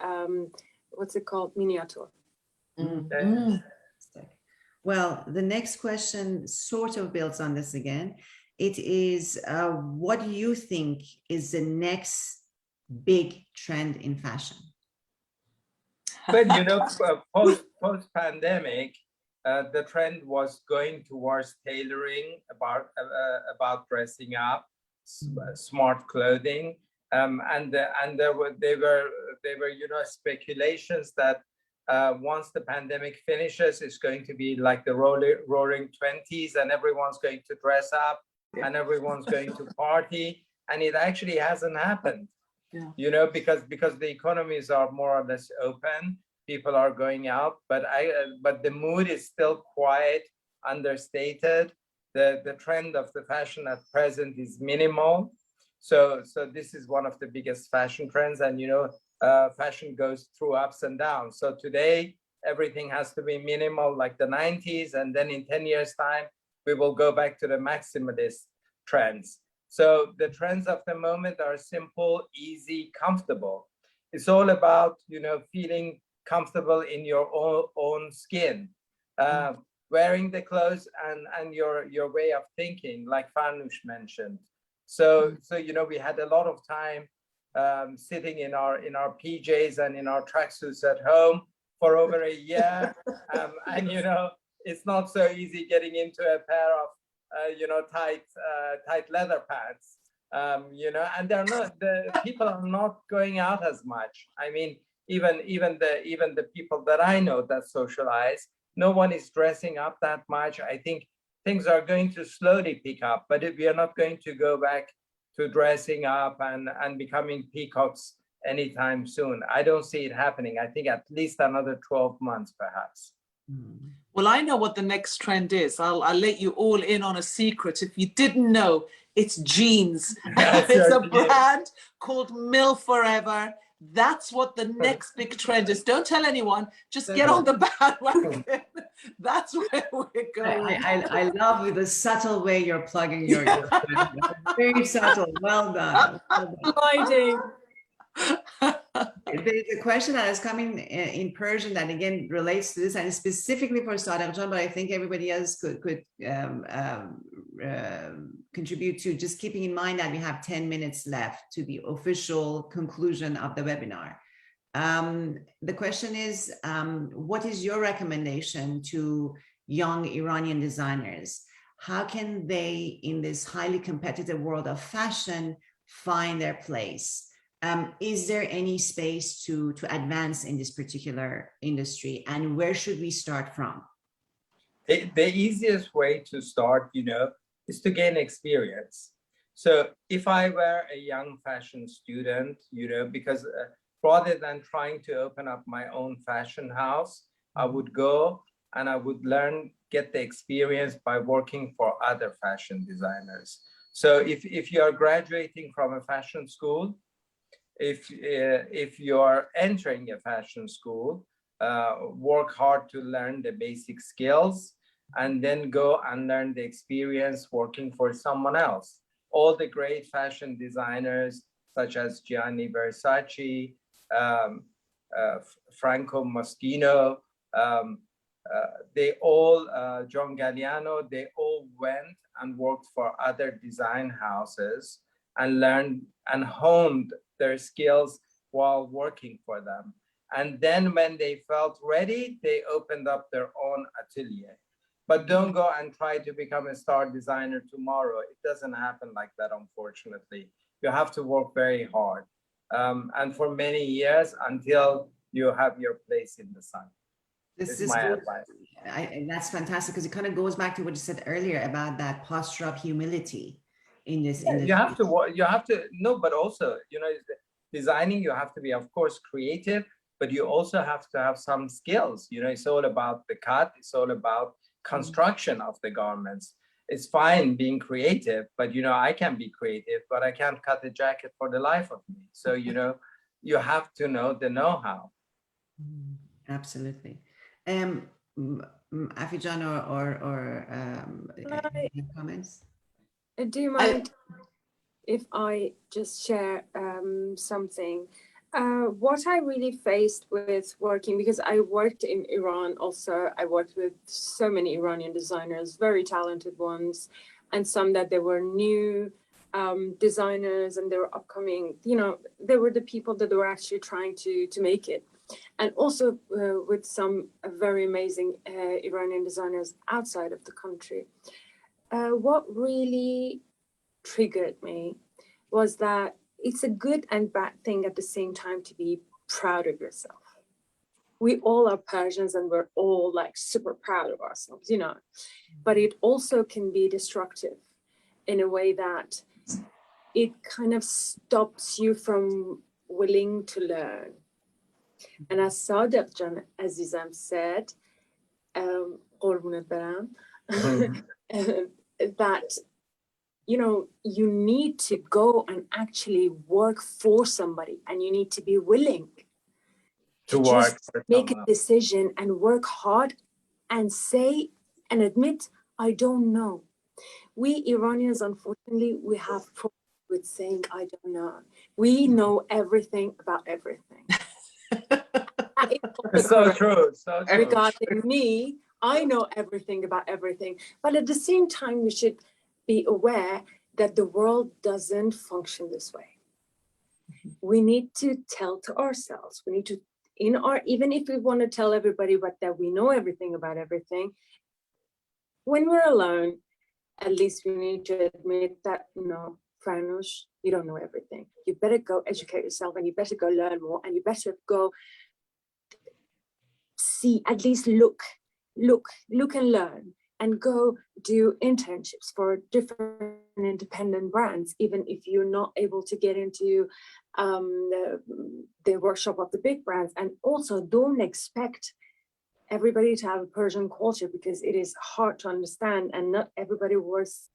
Speaker 4: what's it called, miniature.
Speaker 1: Well, the next question sort of builds on this again. It is, what do you think is the next big trend in fashion?
Speaker 2: But you know, post-pandemic, the trend was going towards tailoring, about dressing up, smart clothing, and there were you know, speculations that once the pandemic finishes, it's going to be like the roaring 20s, and everyone's going to dress up and everyone's going to party, and it actually hasn't happened. Yeah. You know, because the economies are more or less open, people are going out, but the mood is still quiet, understated. The trend of the fashion at present is minimal. So this is one of the biggest fashion trends, and you know, fashion goes through ups and downs. So today everything has to be minimal like the 90s, and then in 10 years time we will go back to the maximalist trends. So the trends of the moment are simple, easy, comfortable. It's all about, you know, feeling comfortable in your own skin, wearing the clothes and your way of thinking, like Farnoosh mentioned. So you know, we had a lot of time sitting in our PJs and in our tracksuits at home for over a year, and you know, it's not so easy getting into a pair of you know, tight leather pants, you know, and the people are not going out as much. I mean, even the people that I know that socialize, no one is dressing up that much. I think things are going to slowly pick up, but if we are not going to go back to dressing up and becoming peacocks anytime soon. I don't see it happening. I think at least another 12 months, perhaps.
Speaker 3: Well, I know what the next trend is. I'll let you all in on a secret. If you didn't know, it's jeans.
Speaker 2: That's
Speaker 3: It's
Speaker 2: your
Speaker 3: a brand called MILFOREVER. That's what the next big trend is. Don't tell anyone, just get on the bandwagon. That's where we're going.
Speaker 1: I love the subtle way you're plugging your very subtle. Well done. Well done.
Speaker 4: Gliding.
Speaker 1: There's a question that is coming in Persian that again relates to this, and specifically for Sadegh Jan, but I think everybody else could contribute to, just keeping in mind that we have 10 minutes left to the official conclusion of the webinar. The question is, what is your recommendation to young Iranian designers? How can they, in this highly competitive world of fashion, find their place? Is there any space to advance in this particular industry, and where should we start from?
Speaker 2: The easiest way to start, is to gain experience. So if I were a young fashion student, because rather than trying to open up my own fashion house, I would go and I would get the experience by working for other fashion designers. So if you are graduating from a fashion school, if you are entering a fashion school, work hard to learn the basic skills and then go and learn the experience working for someone else. All the great fashion designers such as Gianni Versace, Franco Moschino, they all, John Galliano, they all went and worked for other design houses and learned and honed their skills while working for them. And then when they felt ready, they opened up their own atelier. But don't go and try to become a star designer tomorrow. It doesn't happen like that, unfortunately. You have to work very hard. And for many years until you have your place in the sun. This is my advice.
Speaker 1: That's fantastic, because it kind of goes back to what you said earlier about that posture of humility in this industry.
Speaker 2: You have to know, but also, designing, you have to be, of course, creative, but you also have to have some skills. It's all about the cut. It's all about construction of the garments. It's fine being creative, but I can be creative, but I can't cut a jacket for the life of me. So you have to know the know-how.
Speaker 1: Absolutely. Affe Jan or any comments?
Speaker 4: Do you mind if I just share something? What I really faced with working, because I worked in Iran also, I worked with so many Iranian designers, very talented ones, and some that they were new designers and they were upcoming, they were the people that were actually trying to make it. And also with some very amazing Iranian designers outside of the country. What really triggered me was that it's a good and bad thing at the same time to be proud of yourself. We all are Persians and we're all like super proud of ourselves, but it also can be destructive in a way that it kind of stops you from willing to learn. And as Sadegh Jan Azizam said, that you need to go and actually work for somebody, and you need to be willing to just make a decision and work hard and say and admit, I don't know. We Iranians, unfortunately, we have problems with saying, I don't know. We know everything about everything.
Speaker 2: It's so true.
Speaker 4: Regarding me, I know everything about everything. But at the same time, we should be aware that the world doesn't function this way. We need to tell to ourselves, we need to, even if we want to tell everybody that we know everything about everything, when we're alone, at least we need to admit that, no, Franush, you don't know everything. You better go educate yourself, and you better go learn more, and you better go see, at least look and learn, and go do internships for different independent brands, even if you're not able to get into the workshop of the big brands. And also don't expect everybody to have a Persian culture, because it is hard to understand, and not everybody works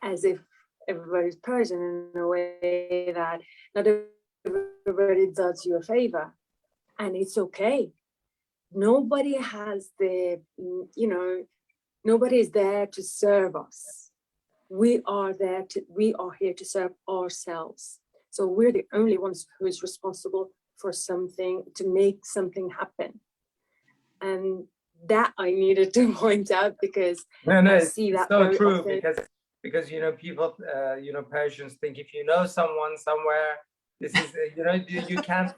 Speaker 4: as if everybody's Persian in a way that not everybody does you a favor, and it's okay. Nobody has the, nobody is there to serve us. We are here to serve ourselves. So we're the only ones who is responsible for something, to make something happen. And that I needed to point out, because I see that
Speaker 2: so
Speaker 4: very
Speaker 2: true
Speaker 4: often.
Speaker 2: because people Persians think if you know someone somewhere, this is you can't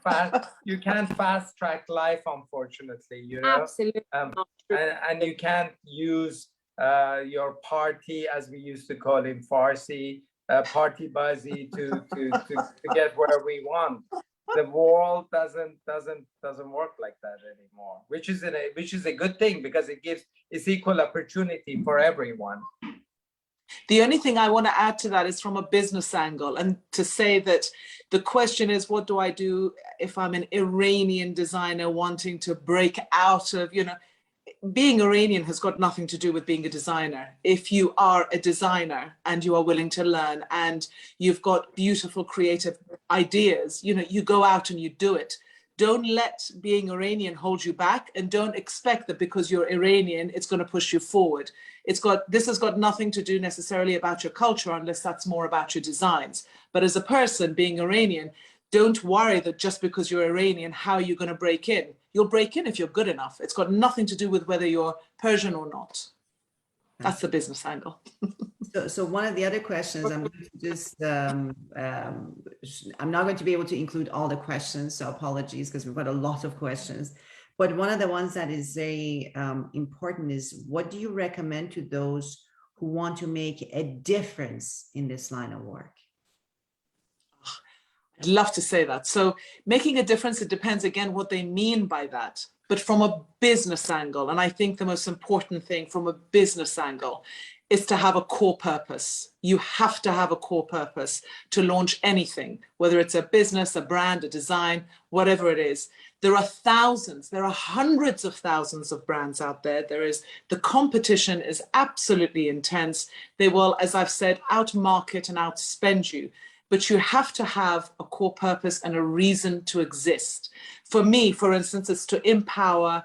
Speaker 2: fast track life, unfortunately,
Speaker 4: Absolutely not true.
Speaker 2: and you can't use your party, as we used to call in Farsi, party buzzy to get where we want. The world doesn't work like that anymore, which is a good thing, because it's equal opportunity for everyone.
Speaker 3: The only thing I want to add to that is from a business angle, and to say that the question is, what do I do if I'm an Iranian designer wanting to break out of, being Iranian has got nothing to do with being a designer. If you are a designer and you are willing to learn and you've got beautiful creative ideas, you go out and you do it. Don't let being Iranian hold you back, and don't expect that because you're Iranian, it's going to push you forward. This has got nothing to do necessarily about your culture, unless that's more about your designs. But as a person being Iranian, don't worry that just because you're Iranian, how you're going to break in. You'll break in if you're good enough. It's got nothing to do with whether you're Persian or not. That's the business angle.
Speaker 1: So one of the other questions, I'm going to just, I'm not going to be able to include all the questions, so apologies, because we've got a lot of questions. But one of the ones that is very important is, what do you recommend to those who want to make a difference in this line of work?
Speaker 3: I'd love to say that. So making a difference, it depends again what they mean by that. But from a business angle, and I think the most important thing from a business angle is to have a core purpose. You have to have a core purpose to launch anything, whether it's a business, a brand, a design, whatever it is. There are thousands, there are hundreds of thousands of brands out there. The competition is absolutely intense. They will, as I've said, outmarket and outspend you. But you have to have a core purpose and a reason to exist. For me, for instance, it's to empower,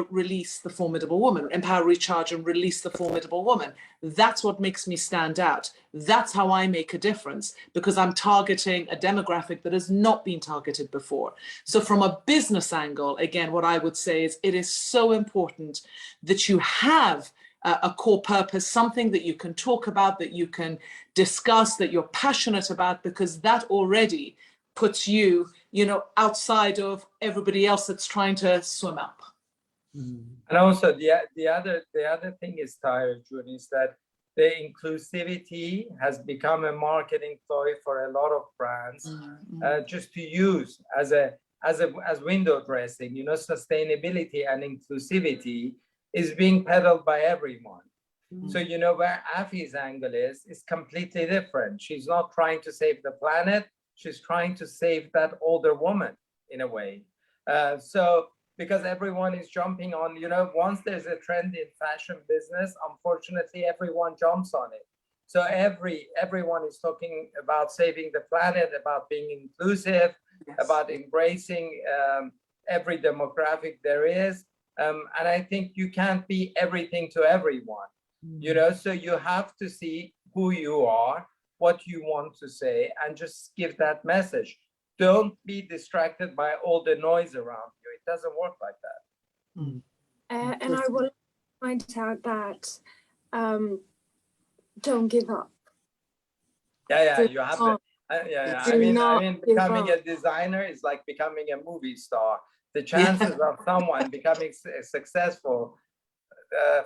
Speaker 3: release the formidable woman, empower, recharge, and release the formidable woman. That's what makes me stand out. That's how I make a difference, because I'm targeting a demographic that has not been targeted before. So from a business angle, again, what I would say is it is so important that you have a core purpose, something that you can talk about, that you can discuss, that you're passionate about, because that already puts you, outside of everybody else that's trying to swim up.
Speaker 2: And also the other thing is, June, is that the inclusivity has become a marketing ploy for a lot of brands, just to use as window dressing. Sustainability and inclusivity is being peddled by everyone. So where Affe's angle is completely different. She's not trying to save the planet. She's trying to save that older woman in a way. So because everyone is jumping on, once there's a trend in fashion business, unfortunately, everyone jumps on it. So everyone is talking about saving the planet, about being inclusive, yes, about embracing every demographic there is. And I think you can't be everything to everyone, so you have to see who you are, what you want to say, and just give that message. Don't be distracted by all the noise around you. It doesn't work like that.
Speaker 4: And I will point out that don't give up.
Speaker 2: Yeah, you have to. I mean, becoming a designer is like becoming a movie star. The chances of someone becoming a successful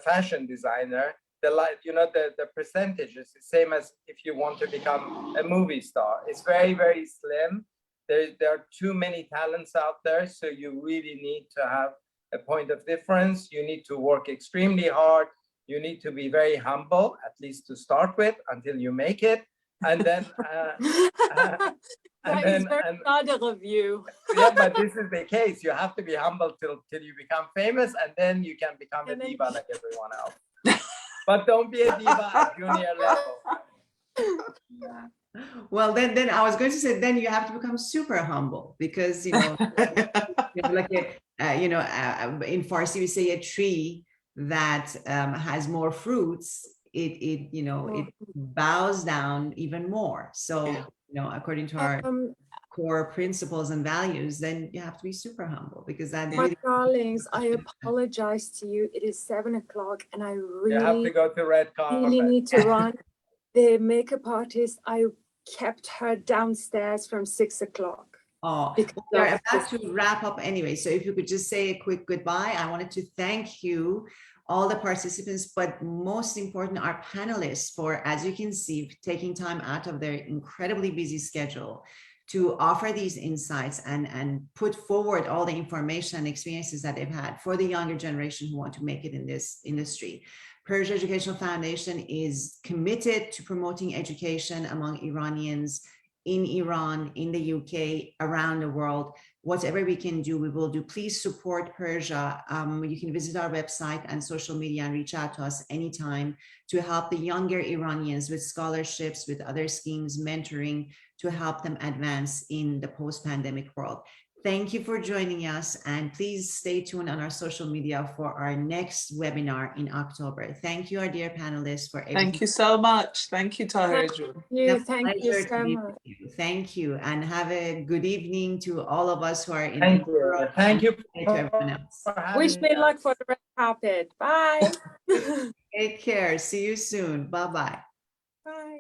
Speaker 2: fashion designer, the percentage is the same as if you want to become a movie star. It's very, very slim. There are too many talents out there, so you really need to have a point of difference. You need to work extremely hard. You need to be very humble, at least to start with, until you make it, and then.
Speaker 4: That is very Sadegh of you.
Speaker 2: Yeah, but this is the case. You have to be humble till you become famous, and then you can become a diva like everyone else. But don't be a diva at junior level.
Speaker 1: Well, then I was going to say, then you have to become super humble, because, like in Farsi we say a tree that has more fruits, it bows down even more. So, according to our core principles and values, then you have to be super humble, because that
Speaker 4: My
Speaker 1: really
Speaker 4: darlings, I apologize to you. It is 7 o'clock and I
Speaker 2: You have to
Speaker 4: really,
Speaker 2: go to red carpet.
Speaker 4: really need to run. The makeup artist, I kept her downstairs from 6 o'clock.
Speaker 1: Oh, we're about to wrap up anyway. So if you could just say a quick goodbye. I wanted to thank you, all the participants, but most important, our panelists, for, as you can see, taking time out of their incredibly busy schedule to offer these insights and put forward all the information and experiences that they've had for the younger generation who want to make it in this industry. Persia Educational Foundation is committed to promoting education among Iranians in Iran, in the UK, around the world. Whatever we can do, we will do. Please support Persia. You can visit our website and social media and reach out to us anytime to help the younger Iranians with scholarships, with other schemes, mentoring, to help them advance in the post-pandemic world. Thank you for joining us, and please stay tuned on our social media for our next webinar in October. Thank you, our dear panelists, for everything.
Speaker 3: Thank you so much. Thank you, Tahir.
Speaker 4: Thank you so much.
Speaker 1: Thank you, and have a good evening to all of us who are in
Speaker 2: Europe. Thank you
Speaker 1: to everyone else.
Speaker 4: Wish me luck for the red carpet. Bye.
Speaker 1: Take care. See you soon. Bye-bye.
Speaker 4: Bye.